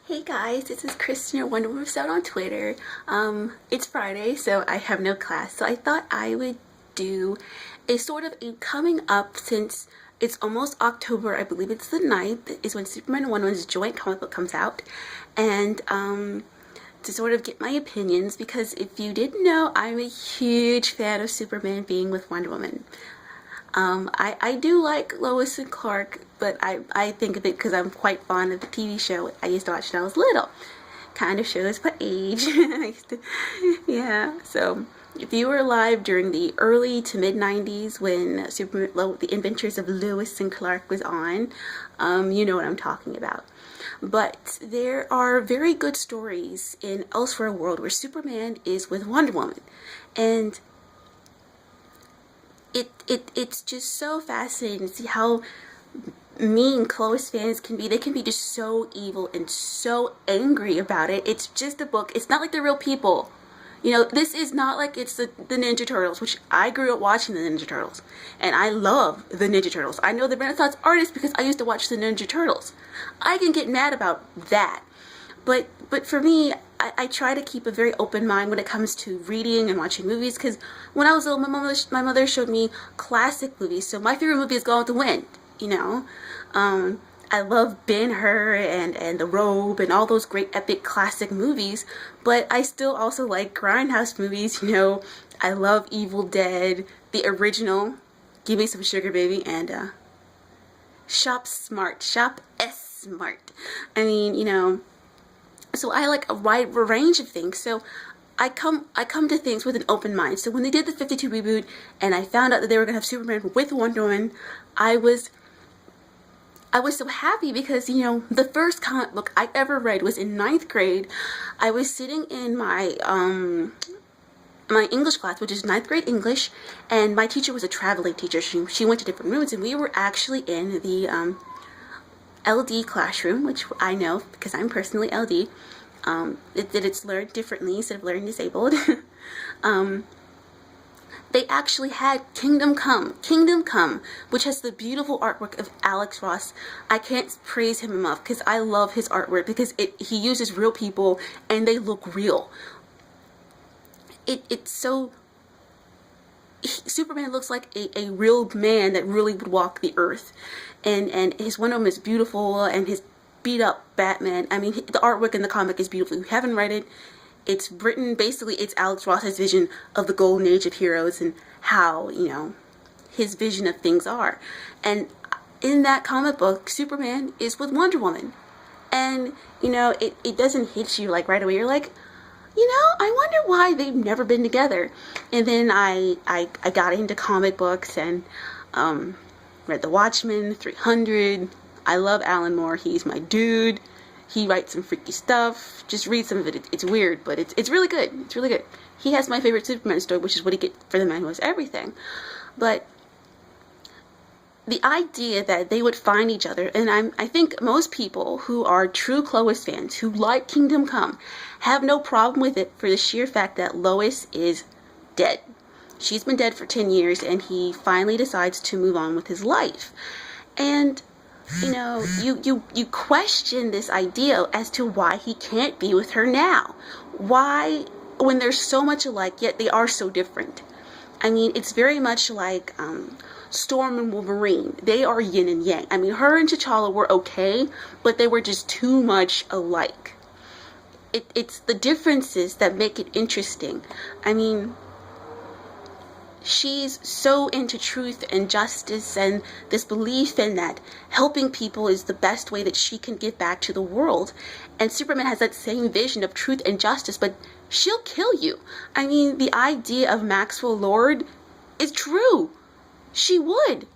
Hey guys, this is Kristen, your Wonder Woman out on Twitter. It's Friday, so I have no class, so I thought I would do a sort of a coming up since it's almost October. I believe it's the 9th is when Superman and Wonder Woman's joint comic book comes out, and to sort of get my opinions, because if you didn't know, I'm a huge fan of Superman being with Wonder Woman. I do like Lois and Clark, but I think of it because I'm quite fond of the TV show I used to watch when I was little. Kind of shows my age. Yeah, so if you were alive during the early to mid 90s when The Adventures of Lois and Clark was on, you know what I'm talking about. But there are very good stories in Elseworld World where Superman is with Wonder Woman, and it's just so fascinating to see how mean Lois fans can be. They can be just so evil and so angry about it. It's just a book. It's not like they're real people. You know, this is not like it's the Ninja Turtles, which I grew up watching the Ninja Turtles. And I love the Ninja Turtles. I know the Renaissance artists because I used to watch the Ninja Turtles. I can get mad about that. But for me, I try to keep a very open mind when it comes to reading and watching movies, because when I was little, my mother showed me classic movies. So my favorite movie is Gone with the Wind, you know. I love Ben-Hur and The Robe and all those great epic classic movies, but I still also like grindhouse movies, you know. I love Evil Dead, the original, Give Me Some Sugar Baby, and Shop Smart, Shop S Smart. I mean, you know, so I like a wide range of things. So I come to things with an open mind. So when they did the 52 reboot and I found out that they were going to have Superman with Wonder Woman, I was so happy because, you know, the first comic book I ever read was in 9th grade. I was sitting in my my English class, which is 9th grade English, and my teacher was a traveling teacher. She went to different rooms, and we were actually in the LD classroom, which I know because I'm personally LD. It's learned differently instead of learning disabled. They actually had Kingdom Come, which has the beautiful artwork of Alex Ross. I can't praise him enough because I love his artwork because he uses real people and they look real. It's so... Superman looks like a real man that really would walk the earth. And his Wonder Woman is beautiful, and his beat up Batman. I mean, the artwork in the comic is beautiful. If you haven't read it, it's written, basically, it's Alex Ross's vision of the golden age of heroes and how, you know, his vision of things are. And in that comic book, Superman is with Wonder Woman. And, you know, it doesn't hit you like right away. You're like, you know, I wonder why they've never been together. And then I got into comic books and read The Watchmen, 300. I love Alan Moore. He's my dude. He writes some freaky stuff. Just read some of it. It's weird, but it's really good. It's really good. He has my favorite Superman story, which is What He Get for the Man Who Has Everything. But the idea that they would find each other, and I think most people who are true Lois fans, who like Kingdom Come, have no problem with it for the sheer fact that Lois is dead. She's been dead for 10 years, and he finally decides to move on with his life. And, you know, you question this idea as to why he can't be with her now. Why, when they're so much alike, yet they are so different? I mean, it's very much like Storm and Wolverine. They are yin and yang. I mean, her and T'Challa were okay, but they were just too much alike. It's the differences that make it interesting. I mean, she's so into truth and justice and this belief in that helping people is the best way that she can give back to the world. And Superman has that same vision of truth and justice, but she'll kill you. I mean, the idea of Maxwell Lord is true. She would.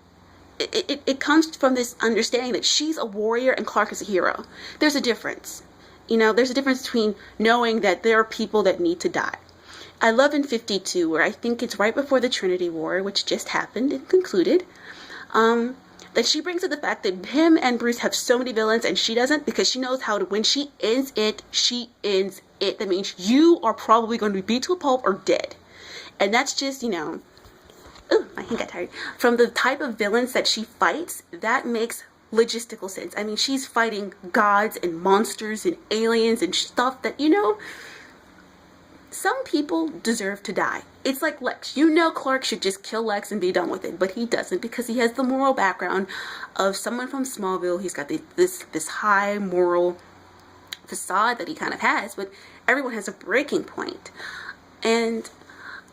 It comes from this understanding that she's a warrior and Clark is a hero. There's a difference. You know, there's a difference between knowing that there are people that need to die. I love in 52, where I think it's right before the Trinity War, which just happened and concluded, that she brings up the fact that him and Bruce have so many villains and she doesn't, because she knows how to, when she ends it, she ends it. That means you are probably going to be beat to a pulp or dead. And that's just, you know, ooh, my hand got tired. From the type of villains that she fights, that makes logistical sense. I mean, she's fighting gods and monsters and aliens and stuff that, some people deserve to die. It's like Lex. Clark should just kill Lex and be done with it, but he doesn't because he has the moral background of someone from Smallville. He's got this high moral facade that he kind of has, but everyone has a breaking point. And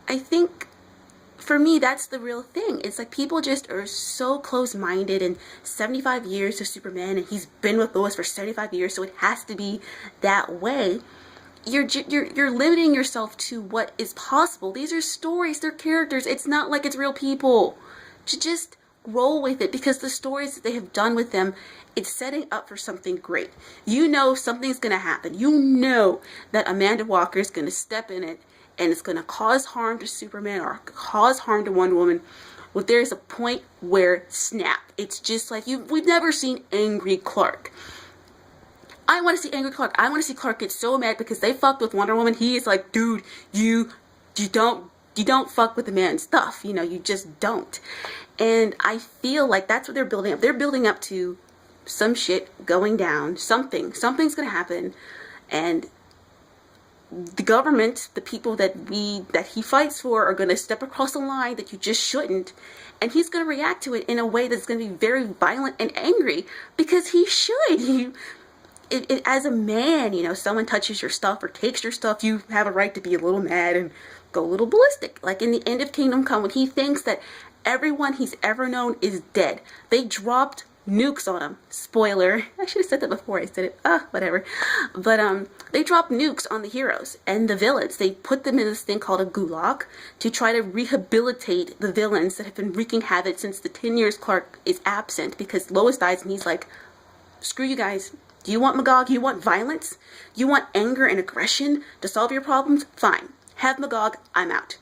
I think for me, that's the real thing. It's like people just are so close-minded, and 75 years of Superman, and he's been with Lois for 75 years, so it has to be that way. You're limiting yourself to what is possible. These are stories, they're characters. It's not like it's real people. To just roll with it, because the stories that they have done with them, it's setting up for something great. Something's going to happen. That Amanda Waller is going to step in it, and it's going to cause harm to Superman or cause harm to Wonder Woman. Well, there's a point where snap. It's just like we've never seen angry Clark. I want to see angry Clark. I want to see Clark get so mad because they fucked with Wonder Woman. He is like, dude, you don't fuck with the man's stuff. You just don't. And I feel like that's what they're building up. They're building up to some shit going down. Something's going to happen. And the government, the people that he fights for, are going to step across the line that you just shouldn't. And he's going to react to it in a way that's going to be very violent and angry, because he should. As a man, someone touches your stuff or takes your stuff, you have a right to be a little mad and go a little ballistic. Like in the end of Kingdom Come, when he thinks that everyone he's ever known is dead, they dropped nukes on him. Spoiler. I should have said that before I said it. Whatever. But they dropped nukes on the heroes and the villains. They put them in this thing called a gulag to try to rehabilitate the villains that have been wreaking havoc since the 10 years Clark is absent, because Lois dies and he's like, screw you guys. Do you want Magog? You want violence? You want anger and aggression to solve your problems? Fine. Have Magog. I'm out.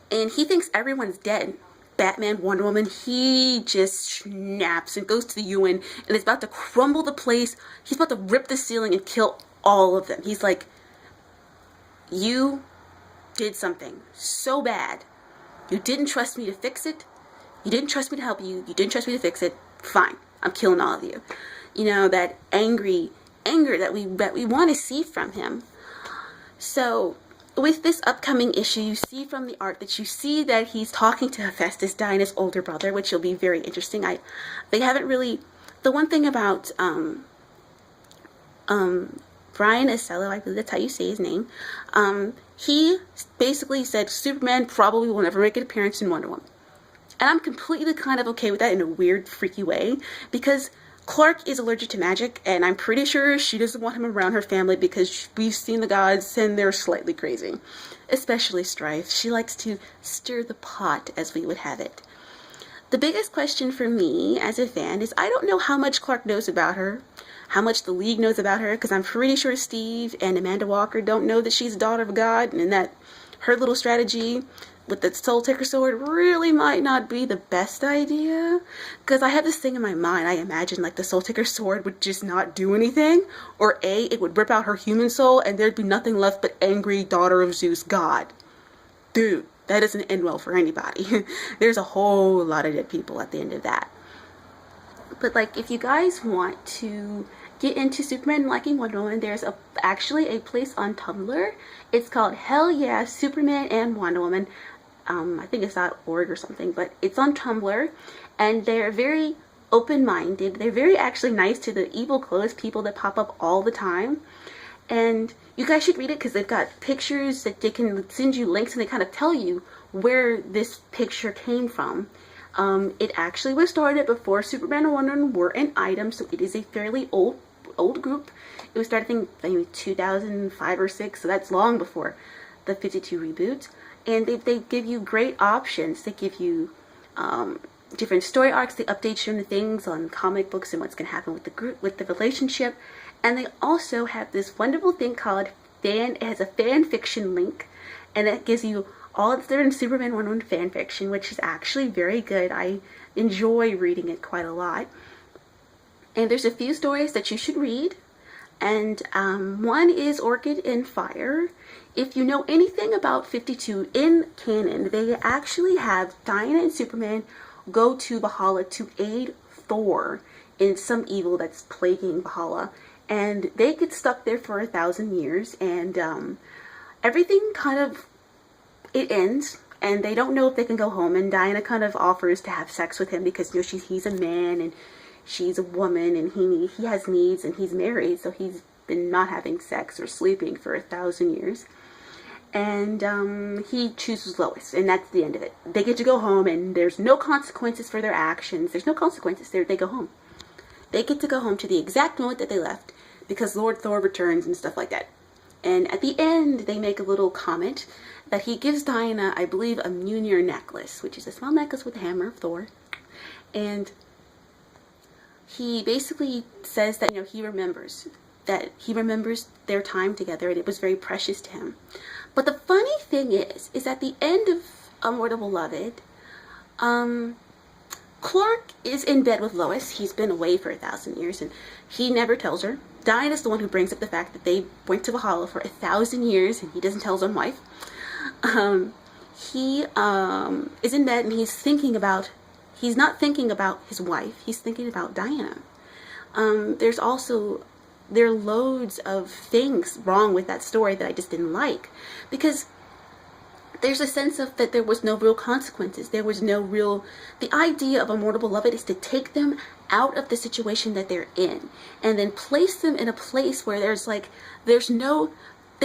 And he thinks everyone's dead. Batman, Wonder Woman, he just snaps and goes to the UN and is about to crumble the place. He's about to rip the ceiling and kill all of them. He's like, you did something so bad. You didn't trust me to fix it. You didn't trust me to help you. You didn't trust me to fix it. Fine. I'm killing all of you. That anger that we want to see from him. So with this upcoming issue, you see from the art that you see that he's talking to Hephaestus, Diana's older brother, which will be very interesting. They haven't really. The one thing about Brian Azzarello, I believe that's how you say his name. He basically said Superman probably will never make an appearance in Wonder Woman, and I'm completely kind of okay with that in a weird, freaky way, because Clark is allergic to magic, and I'm pretty sure she doesn't want him around her family because we've seen the gods and they're slightly crazy. Especially Strife. She likes to stir the pot, as we would have it. The biggest question for me as a fan is I don't know how much Clark knows about her, how much the League knows about her, because I'm pretty sure Steve and Amanda Waller don't know that she's a daughter of God, and that her little strategy with the Soul Taker sword really might not be the best idea, because I have this thing in my mind. I imagine like the Soul Taker sword would just not do anything, or it would rip out her human soul and there'd be nothing left but angry daughter of Zeus God. Dude, that doesn't end well for anybody. There's a whole lot of dead people at the end of that. But like, if you guys want to get into Superman liking Wonder Woman, there's actually a place on Tumblr. It's called Hell Yeah, Superman and Wonder Woman. I think it's .org or something, but it's on Tumblr, and they're very open-minded. They're very actually nice to the evil clothes people that pop up all the time, and you guys should read it because they've got pictures that they can send you links, and they kind of tell you where this picture came from. It actually was started before Superman and Wonder Woman were an item, so it is a fairly old group. It was started, I think, maybe 2005 or 6, so that's long before the 52 reboot. And they give you great options. They give you different story arcs. They update you on the things on comic books and what's going to happen with the group, with the relationship. And they also have this wonderful thing called it has a fan fiction link, and that gives you all of their Superman Wonder Woman fan fiction, which is actually very good. I enjoy reading it quite a lot. And there's a few stories that you should read. And one is Orchid and Fire. If you know anything about 52 in canon, they actually have Diana and Superman go to Valhalla to aid Thor in some evil that's plaguing Valhalla, and they get stuck there for 1,000 years, and everything kind of, it ends, and they don't know if they can go home, and Diana kind of offers to have sex with him because, you know, he's a man and she's a woman, and he has needs, and he's married, so he's been not having sex or sleeping for 1,000 years. And he chooses Lois, and that's the end of it. They get to go home, and there's no consequences for their actions. There's no consequences. They go home. They get to go home to the exact moment that they left, because Lord Thor returns and stuff like that. And at the end, they make a little comment that he gives Diana, I believe, a Mjolnir necklace, which is a small necklace with the hammer of Thor. And he basically says that, you know, he remembers their time together, and it was very precious to him. But the funny thing is at the end of Immortal Beloved, Clark is in bed with Lois. He's been away for 1,000 years, and he never tells her. Diana's the one who brings up the fact that they went to Valhalla for 1,000 years, and he doesn't tell his own wife. He is in bed, and he's not thinking about his wife. He's thinking about Diana. There are loads of things wrong with that story that I just didn't like, because there's a sense of that there was no real consequences. There was no real, the idea of Immortal Beloved is to take them out of the situation that they're in and then place them in a place where they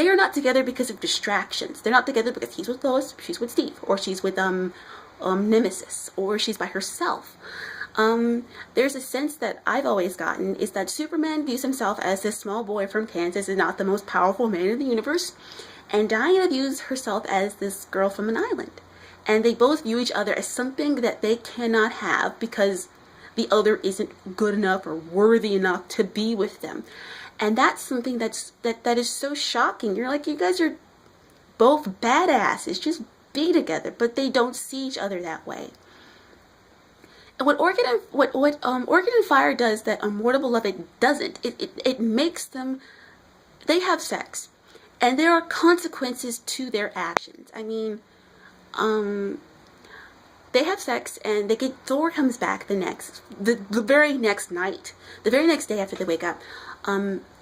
are not together because of distractions. They're not together because he's with Lois, she's with Steve, or she's with Nemesis, or she's by herself. There's a sense that I've always gotten is that Superman views himself as this small boy from Kansas and not the most powerful man in the universe. And Diana views herself as this girl from an island. And they both view each other as something that they cannot have because the other isn't good enough or worthy enough to be with them. And that's something that is so shocking. You're like, you guys are both badasses. Just be together. But they don't see each other that way. And what Orchid and Fire does that Immortal Beloved doesn't, it makes them, they have sex, and there are consequences to their actions. I mean, they have sex, and Thor comes back the very next night, the very next day after they wake up.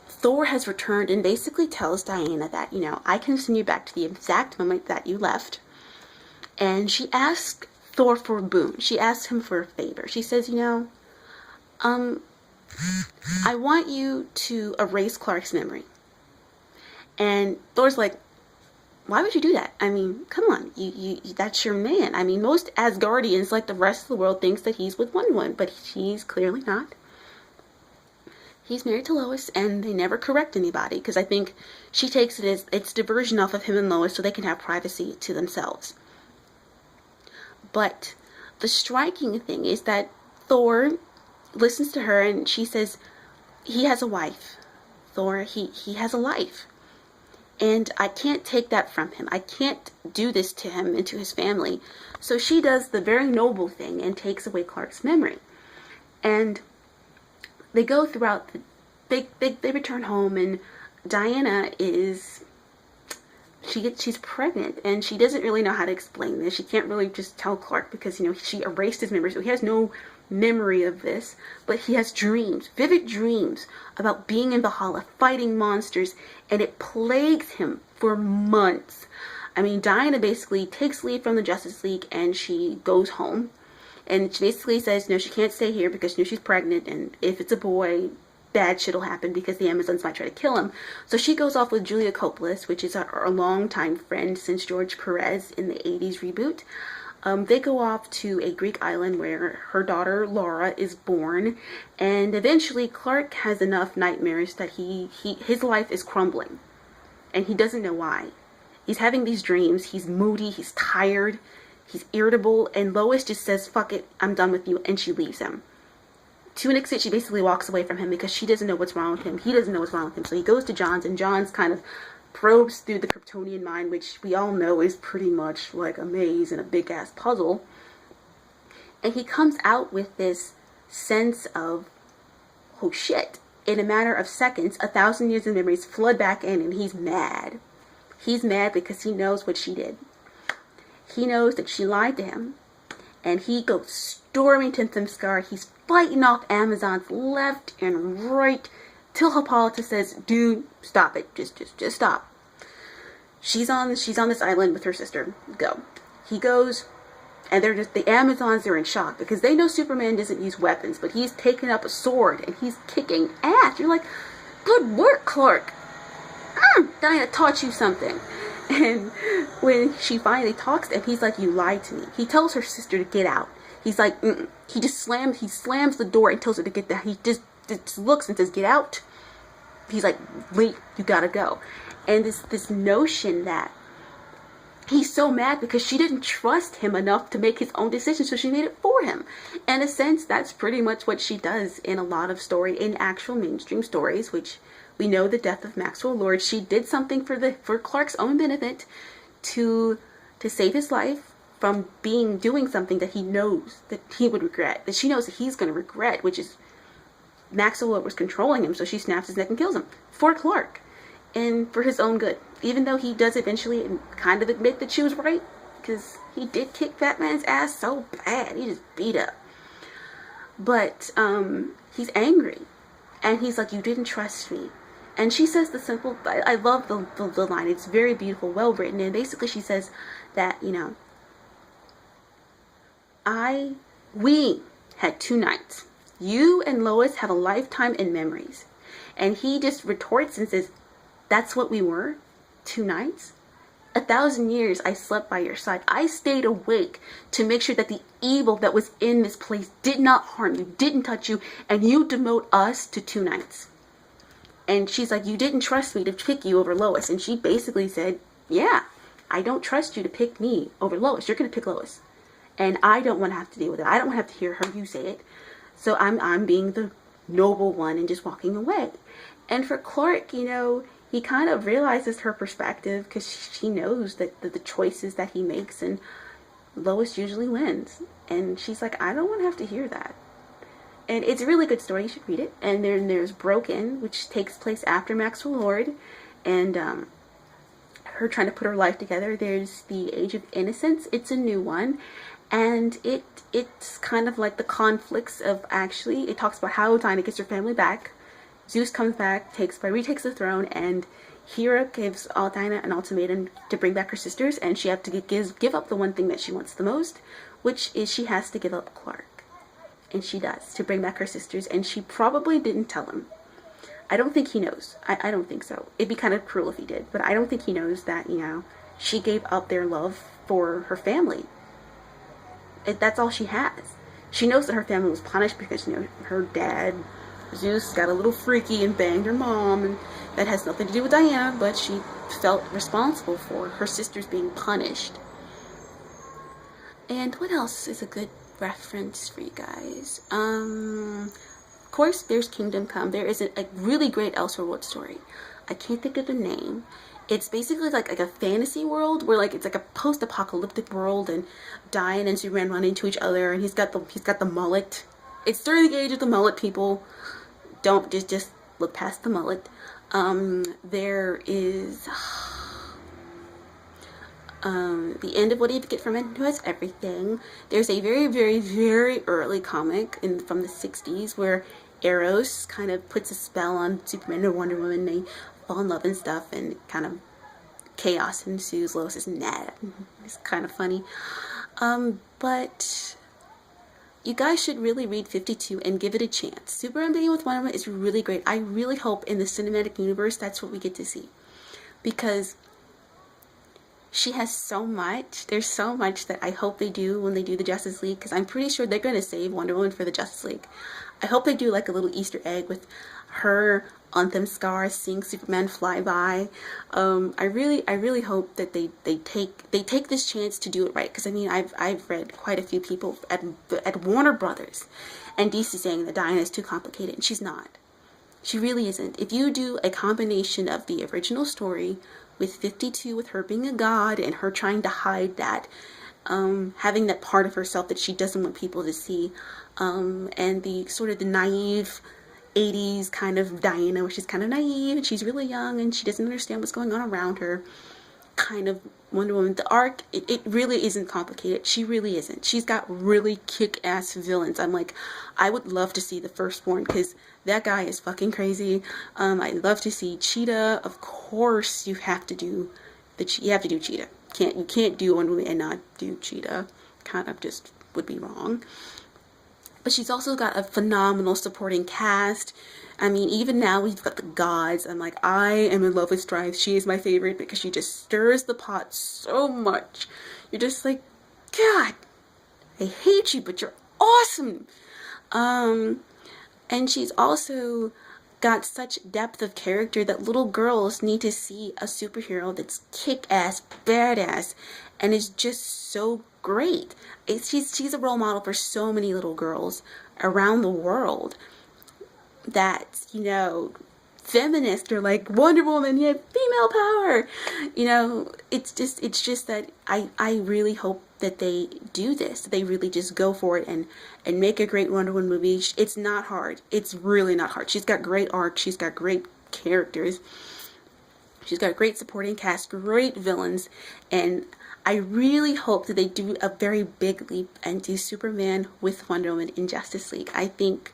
Thor has returned and basically tells Diana that, you know, I can send you back to the exact moment that you left. And she asks Thor for a boon. She asks him for a favor. She says, you know, I want you to erase Clark's memory. And Thor's like, why would you do that? I mean, come on, you that's your man. I mean, most Asgardians, like the rest of the world, thinks that he's with Wonder Woman, but he's clearly not. He's married to Lois, and they never correct anybody, because I think she takes it as it's diversion off of him and Lois so they can have privacy to themselves. But the striking thing is that Thor listens to her, and she says he has a wife. Thor, he has a life. And I can't take that from him. I can't do this to him and to his family. So she does the very noble thing and takes away Clark's memory. And they go throughout they return home, and Diana she's pregnant, and she doesn't really know how to explain this. She can't really just tell Clark because, you know, she erased his memory, so he has no memory of this, but he has dreams, vivid dreams about being in Valhalla, fighting monsters, and it plagues him for months. I mean, Diana basically takes leave from the Justice League, and she goes home, and she basically says, no, she can't stay here because, you know, she's pregnant, and if it's a boy, bad shit'll happen because the Amazons might try to kill him. So she goes off with Julia Koplis, which is our longtime friend since George Perez in the 80s reboot. They go off to a Greek island where her daughter Laura is born, and eventually Clark has enough nightmares that his life is crumbling, and he doesn't know why. He's having these dreams, he's moody, he's tired, he's irritable, and Lois just says, fuck it, I'm done with you, and she leaves him. To an extent, she basically walks away from him because she doesn't know what's wrong with him. He doesn't know what's wrong with him. So he goes to Johns, and Johns kind of probes through the Kryptonian mind, which we all know is pretty much like a maze and a big-ass puzzle. And he comes out with this sense of, oh shit, in a matter of seconds, 1,000 years of memories flood back in, and he's mad. He's mad because he knows what she did. He knows that she lied to him. and he goes storming to Themyscira. He's fighting off Amazons left and right till Hippolyta says, "Dude, stop it. Just stop." She's on this island with her sister. Go. He goes, and they're just, the Amazons are in shock because they know Superman doesn't use weapons, but he's taking up a sword and he's kicking ass. You're like, good work, Clark. Diana taught you something. And when she finally talks to him, he's like, "You lied to me." He tells her sister to get out. He's like, mm-mm. He slams the door and tells her to get that. He just looks and says, "Get out." He's like, "Wait, you gotta go." And this notion that he's so mad because she didn't trust him enough to make his own decision, so she made it for him. In a sense, that's pretty much what she does in a lot of in actual mainstream stories, which we know the death of Maxwell Lord. She did something for Clark's own benefit to save his life from doing something that he knows that he would regret, that she knows that he's going to regret, which is Maxwell Lord was controlling him, so she snaps his neck and kills him for Clark and for his own good. Even though he does eventually kind of admit that she was right, because he did kick Batman's ass so bad, he just beat up. But he's angry, and he's like, "You didn't trust me." And she says the simple, I love the line, it's very beautiful, well written, and basically she says that, we had 2 nights. You and Lois have a lifetime in memories. And he just retorts and says, "That's what we were? 2 nights? 1,000 years I slept by your side. I stayed awake to make sure that the evil that was in this place did not harm you, didn't touch you, and you demote us to 2 nights. And she's like, "You didn't trust me to pick you over Lois." And she basically said, "Yeah, I don't trust you to pick me over Lois. You're going to pick Lois. And I don't want to have to deal with it. I don't want to have to hear her, you say it. So I'm being the noble one and just walking away." And for Clark, he kind of realizes her perspective because she knows that the choices that he makes, and Lois usually wins. And she's like, "I don't want to have to hear that." And it's a really good story. You should read it. And then there's Broken, which takes place after Maxwell Lord, and her trying to put her life together. There's The Age of Innocence. It's a new one, and it's kind of like the conflicts of, actually, it talks about how Dinah gets her family back. Zeus comes back, retakes the throne, and Hera gives Dinah an ultimatum to bring back her sisters, and she has to give up the one thing that she wants the most, which is she has to give up Clark. And she does, to bring back her sisters, and she probably didn't tell him. I don't think he knows. I don't think so. It'd be kind of cruel if he did, but I don't think he knows that, she gave up their love for her family. That's all she has. She knows that her family was punished because, her dad, Zeus, got a little freaky and banged her mom, and that has nothing to do with Diana, but she felt responsible for her sisters being punished. And what else is a good reference for you guys? Of course, there's Kingdom Come. There is a really great Elseworld story. I can't think of the name. It's basically like a fantasy world where it's like a post-apocalyptic world, and Diane and Superman run into each other, and he's got the mullet. It's during the age of the mullet, people. Don't just look past the mullet. There is the end of What Do You Get from It Who Has Everything. There's a very, very, very early comic from the 60s where Eros kind of puts a spell on Superman and Wonder Woman. They fall in love and stuff, and kind of chaos ensues. Lois is mad. It's kind of funny. But you guys should really read 52 and give it a chance. Superman Being with Wonder Woman is really great. I really hope in the cinematic universe that's what we get to see, because she has so much. There's so much that I hope they do when they do the Justice League, because I'm pretty sure they're going to save Wonder Woman for the Justice League. I hope they do like a little Easter egg with her on Themyscira seeing Superman fly by. I really hope that they take this chance to do it right, because I mean I've read quite a few people at Warner Brothers and DC saying that Diana is too complicated, and she's not. She really isn't. If you do a combination of the original story with 52, with her being a god and her trying to hide that, having that part of herself that she doesn't want people to see, and the sort of the naive 80s kind of Diana, where she's kind of naive and she's really young and she doesn't understand what's going on around her. kind of Wonder Woman. The arc, it really isn't complicated. She really isn't. She's got really kick-ass villains. I'm like, I would love to see the Firstborn, because that guy is fucking crazy. I'd love to see Cheetah. Of course, you have to do Cheetah. You can't do Wonder Woman and not do Cheetah. Kind of just would be wrong. But she's also got a phenomenal supporting cast. I mean, even now we've got the gods. I'm like, I am in love with Strife. She is my favorite because she just stirs the pot so much. You're just like, God, I hate you, but you're awesome. And she's also got such depth of character that little girls need to see a superhero that's kick-ass, badass, and is just so great. She's a role model for so many little girls around the world that, you know, feminists are like, Wonder Woman, you have female power. You know, it's just that I really hope that they do this. They really just go for it and make a great Wonder Woman movie. It's not hard. It's really not hard. She's got great arc. She's got great characters. She's got a great supporting cast, great villains, and I really hope that they do a very big leap and do Superman with Wonder Woman in Justice League. I think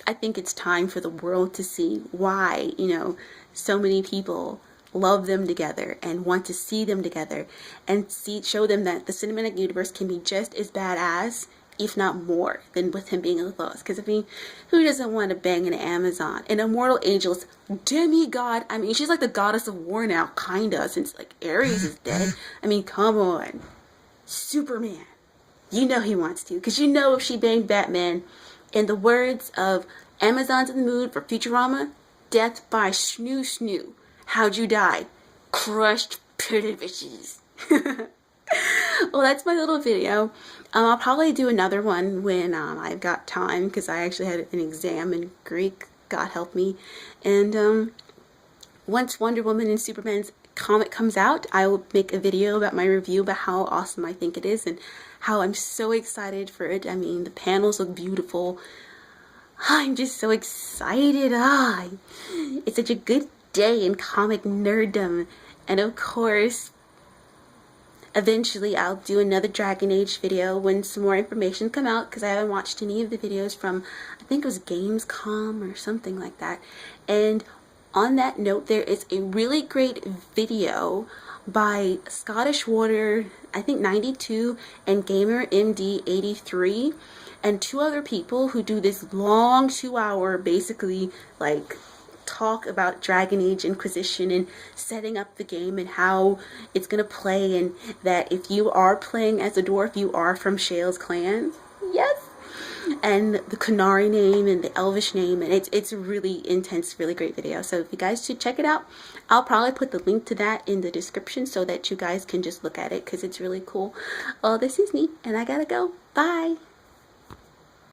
it's time for the world to see why, you know, so many people love them together and want to see them together, and show them that the cinematic universe can be just as badass, if not more, than with him being with Lois. Because, I mean, who doesn't want to bang an Amazon? An immortal angel's demigod. I mean, she's like the goddess of war now, kinda, since, like, Ares is dead. I mean, come on. Superman. You know he wants to. Because you know if she banged Batman, in the words of Amazon's in the Mood for Futurama, death by snoo snoo. How'd you die? Crushed pitted bitches. Well, that's my little video. I'll probably do another one when I've got time, because I actually had an exam in Greek, God help me. And once Wonder Woman and Superman's comic comes out, I will make a video about my review about how awesome I think it is and how I'm so excited for it. I mean, the panels look beautiful. I'm just so excited. It's such a good day in comic nerddom. And of course, eventually I'll do another Dragon Age video when some more information come out, because I haven't watched any of the videos from, I think it was Gamescom or something like that. And on that note, there is a really great video by Scottish Water, I think 92, and Gamer MD 83, and two other people who do this long 2-hour, basically, like, talk about Dragon Age Inquisition and setting up the game and how it's gonna play, and that if you are playing as a dwarf, you are from Shale's clan. Yes! And the Qunari name and the Elvish name, and it's a really intense, really great video. So if you guys should check it out, I'll probably put the link to that in the description so that you guys can just look at it, because it's really cool. This is me, and I gotta go. Bye!